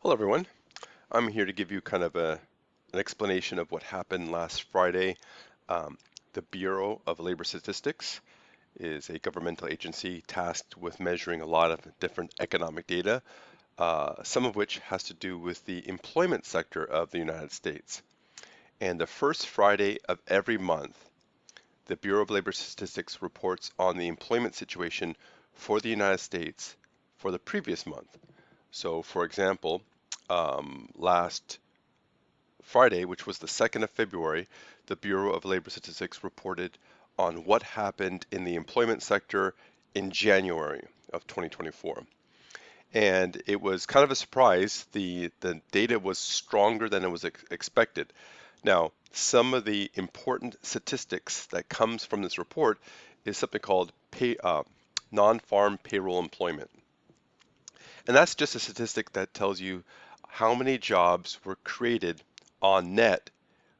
Hello everyone. I'm here to give you kind of an explanation of what happened last Friday. Um, the Bureau of Labor Statistics is a governmental agency tasked with measuring a lot of different economic data, some of which has to do with the employment sector of the United States. And the first Friday of every month, the Bureau of Labor Statistics reports on the employment situation for the United States for the previous month. So, for example, last Friday, which was the 2nd of February, the Bureau of Labor Statistics reported on what happened in the employment sector in January of 2024. And it was kind of a surprise. The data was stronger than it was expected. Now, some of the important statistics that comes from this report is something called non-farm payroll employment. And that's just a statistic that tells you how many jobs were created on net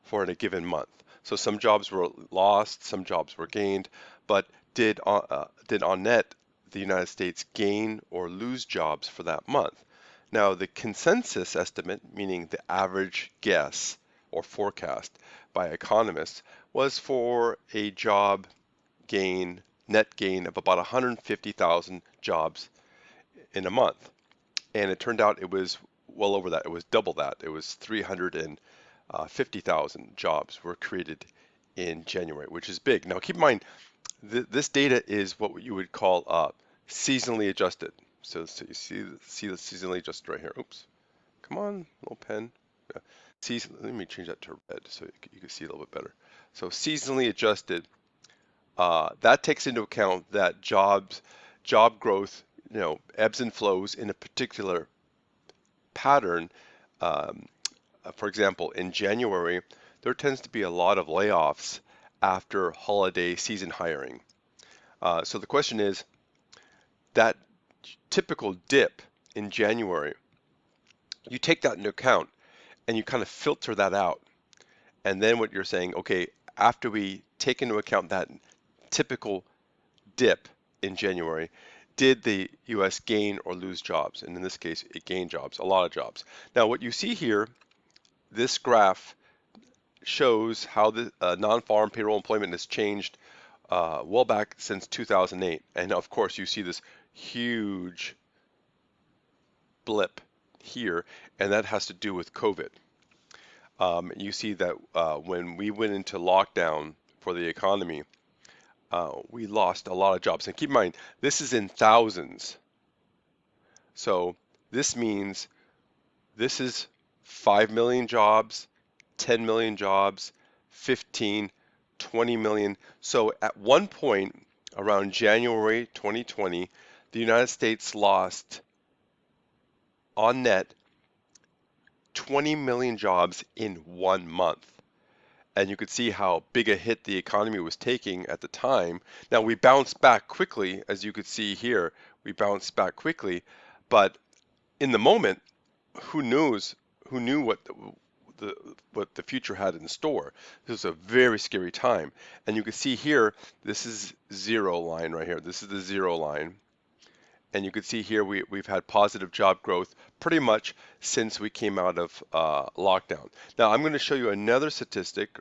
for in a given month. So some jobs were lost, some jobs were gained, but did on net the United States gain or lose jobs for that month? Now the consensus estimate, meaning the average guess or forecast by economists, was for a job gain, net gain of about 150,000 jobs in a month. And it turned out it was well over that. It was double that. It was 350,000 jobs were created in January, which is big. Now, keep in mind, this data is what you would call seasonally adjusted. So you see the seasonally adjusted right here. Oops, come on, little pen. Let me change that to red so you can see a little bit better. So seasonally adjusted, that takes into account that job growth, ebbs and flows in a particular pattern. Um, for example, in January, there tends to be a lot of layoffs after holiday season hiring. So the question is that typical dip in January, you take that into account and you kind of filter that out. And then what you're saying, okay, after we take into account that typical dip in January, did the US gain or lose jobs? And in this case, it gained jobs, a lot of jobs. Now, what you see here, this graph shows how the non-farm payroll employment has changed well back since 2008. And of course, you see this huge blip here, and that has to do with COVID. You see that when we went into lockdown for the economy, we lost a lot of jobs. And keep in mind, this is in thousands. So this means this is 5 million jobs, 10 million jobs, 15, 20 million. So at one point around January 2020, the United States lost on net 20 million jobs in 1 month. And you could see how big a hit the economy was taking at the time. Now we bounced back quickly, as you could see here, we bounced back quickly, but in the moment, who knows, who knew the what the future had in store. This was a very scary time. And you can see here, this is zero line right here. This is the zero line. And you can see here we've had positive job growth pretty much since we came out of lockdown. Now I'm going to show you another statistic.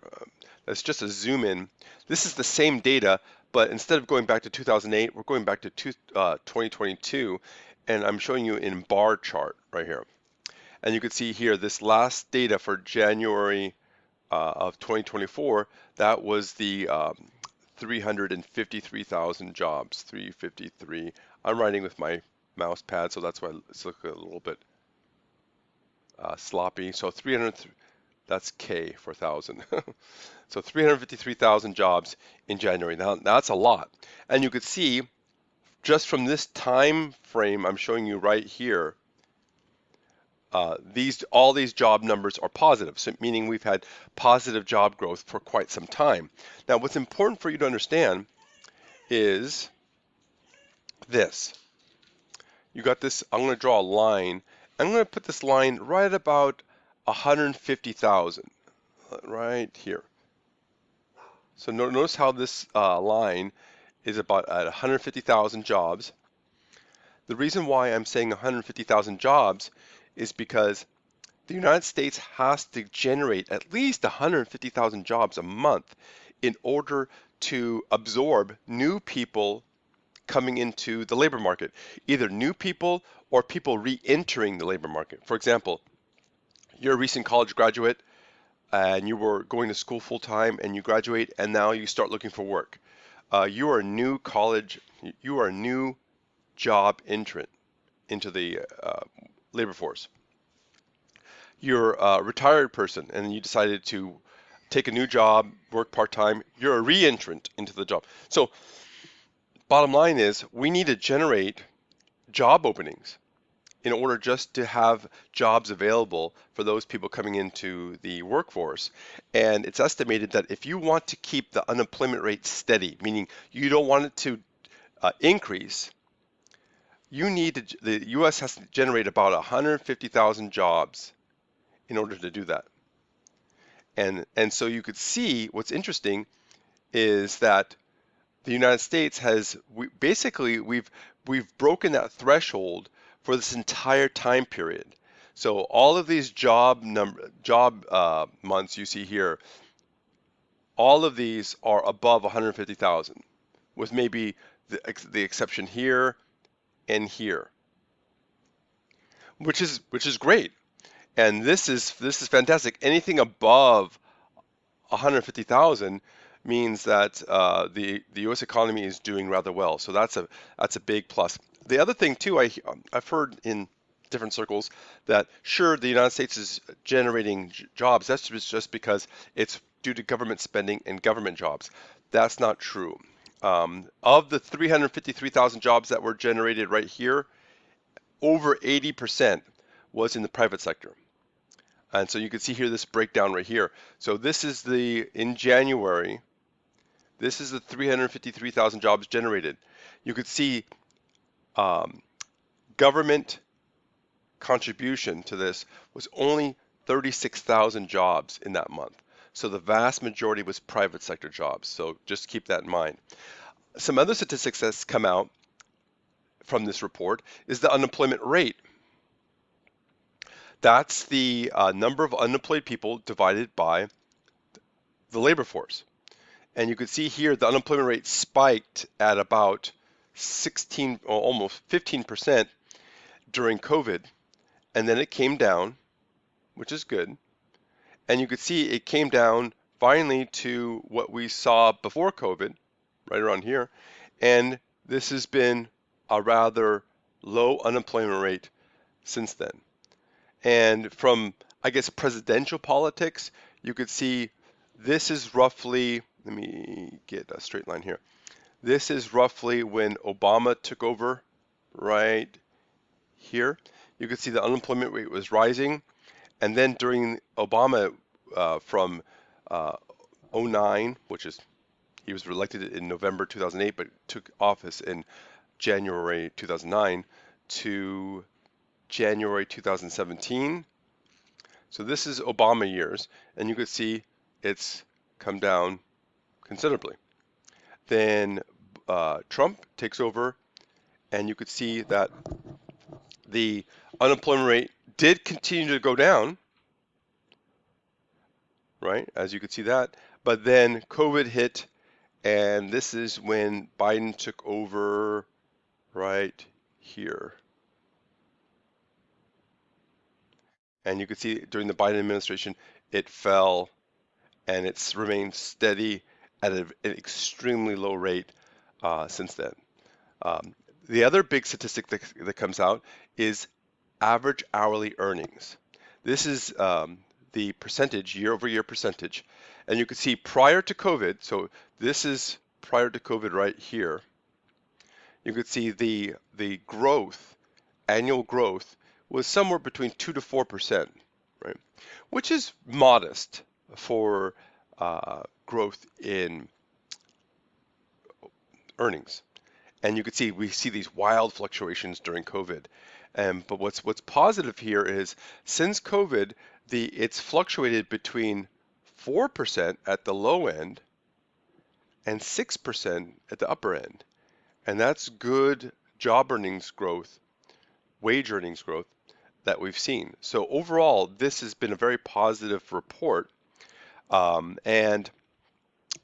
That's just a zoom in. This is the same data, but instead of going back to 2008, we're going back to 2022, and I'm showing you in bar chart right here. And you can see here this last data for January of 2024, that was the 353,000 jobs, 353. I'm writing with my mouse pad, so that's why it's looking a little bit sloppy. So 300, that's K for 1,000. So 353,000 jobs in January. Now that's a lot. And you could see just from this time frame I'm showing you right here, all these job numbers are positive, so meaning we've had positive job growth for quite some time. Now, what's important for you to understand is this. You got this, I'm going to draw a line. I'm going to put this line right at about 150,000, right here. So notice how this line is about at 150,000 jobs. The reason why I'm saying 150,000 jobs is because the United States has to generate at least 150,000 jobs a month in order to absorb new people coming into the labor market, either new people or people re-entering the labor market. For example, you're a recent college graduate and you were going to school full time and you graduate and now you start looking for work. You are a new college, you are a new job entrant into the labor force. You're a retired person and you decided to take a new job, work part time. You're a re-entrant into the job. So, bottom line is, we need to generate job openings in order just to have jobs available for those people coming into the workforce. And it's estimated that if you want to keep the unemployment rate steady, meaning you don't want it to increase, the U.S. has to generate about 150,000 jobs in order to do that. And so you could see what's interesting is that the United States we've broken that threshold for this entire time period. So all of these job months you see here, all of these are above 150,000, with maybe the exception here and here, which is great. And this is fantastic. Anything above 150,000 means that the U.S. economy is doing rather well. So that's a big plus. The other thing too, I've heard in different circles that sure the United States is generating jobs. That's just because it's due to government spending and government jobs. That's not true. Of the 353,000 jobs that were generated right here, over 80% was in the private sector. And so you can see here this breakdown right here. So this is in January, this is the 353,000 jobs generated. You could see government contribution to this was only 36,000 jobs in that month. So the vast majority was private sector jobs. So just keep that in mind. Some other statistics that's come out from this report is the unemployment rate. That's the number of unemployed people divided by the labor force. And you can see here the unemployment rate spiked at about 16 or almost 15% during COVID. And then it came down, which is good. And you could see it came down finally to what we saw before COVID, right around here. And this has been a rather low unemployment rate since then. And from, I guess, presidential politics, you could see this is roughly, let me get a straight line here. This is roughly when Obama took over right here. You could see the unemployment rate was rising. And then during Obama from 09, which is, he was elected in November 2008, but took office in January 2009 to January 2017. So this is Obama years, and you could see it's come down considerably. Then Trump takes over, and you could see that the unemployment rate did continue to go down, right? As you could see that, but then COVID hit, and this is when Biden took over right here. And you could see during the Biden administration, it fell and it's remained steady at an extremely low rate since then. The other big statistic that comes out is average hourly earnings. This is the percentage, year-over-year percentage. And you can see prior to COVID, so this is prior to COVID right here, you could see the growth, annual growth, was somewhere between 2 to 4%, right? Which is modest for growth in earnings. And you can see we see these wild fluctuations during COVID. But what's positive here is since COVID, it's fluctuated between 4% at the low end and 6% at the upper end. And that's good job earnings growth, wage earnings growth, that we've seen. So overall, this has been a very positive report, and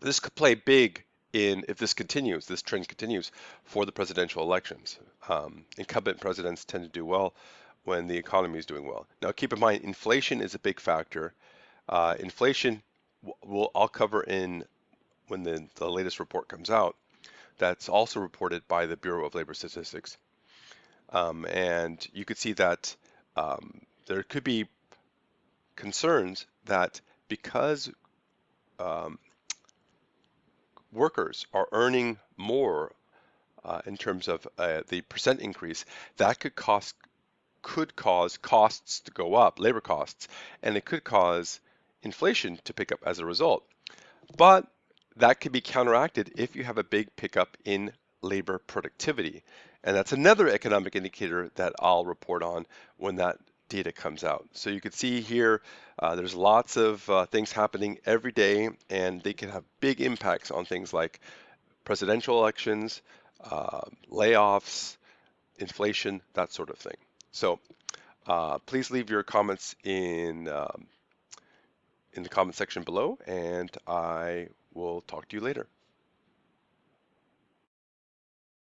this could play big in if this trend continues for the presidential elections. Incumbent presidents tend to do well when the economy is doing well. Now, keep in mind, inflation is a big factor. Inflation, I'll cover in when the latest report comes out. That's also reported by the Bureau of Labor Statistics. And you could see that there could be concerns that because um, workers are earning more in terms of the percent increase, that could cause costs to go up, labor costs, and it could cause inflation to pick up as a result. But that could be counteracted if you have a big pickup in labor productivity. And that's another economic indicator that I'll report on when that data comes out. So you can see here, there's lots of things happening every day, and they can have big impacts on things like presidential elections, layoffs, inflation, that sort of thing. So please leave your comments in the comment section below, and I will talk to you later.